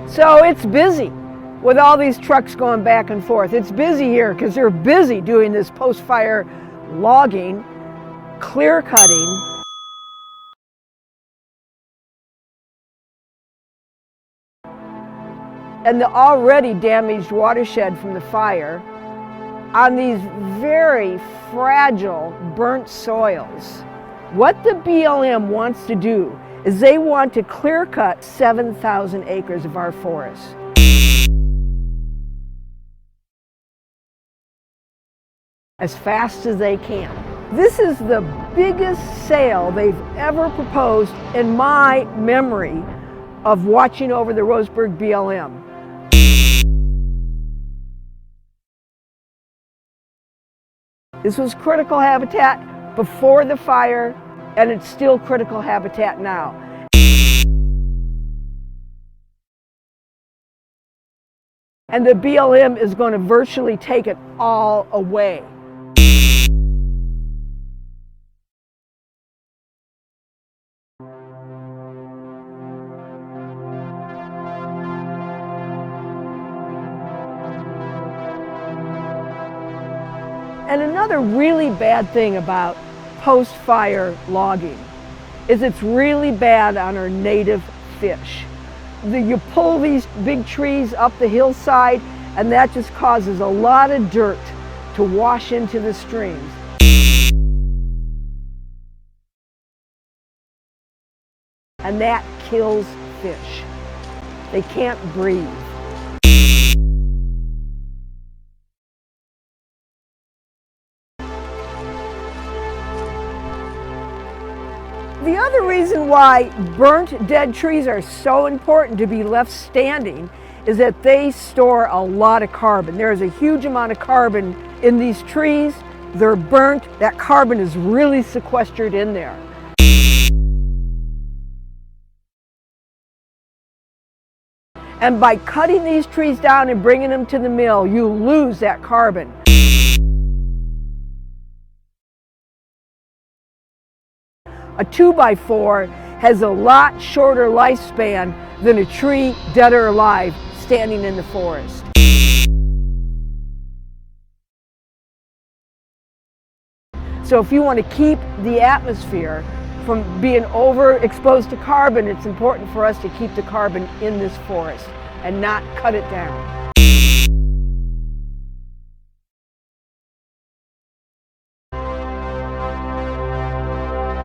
So it's busy with all these trucks going back and forth. It's busy here because they're busy doing this post-fire logging, clear cutting, and the already damaged watershed from the fire on these very fragile, burnt soils. What the BLM wants to do is they want to clear cut 7,000 acres of our forests. As fast as they can. This is the biggest sale they've ever proposed in my memory of watching over the Roseburg BLM. This was critical habitat before the fire, and it's still critical habitat now. And the BLM is going to virtually take it all away. And another really bad thing about post-fire logging is it's really bad on our native fish. You pull these big trees up the hillside, and that just causes a lot of dirt to wash into the streams. And that kills fish. They can't breathe. The other reason why burnt dead trees are so important to be left standing is that they store a lot of carbon. There is a huge amount of carbon in these trees. They're burnt. That carbon is really sequestered in there. And by cutting these trees down and bringing them to the mill, you lose that carbon. A 2x4 has a lot shorter lifespan than a tree, dead or alive, standing in the forest. So if you want to keep the atmosphere from being overexposed to carbon, it's important for us to keep the carbon in this forest and not cut it down.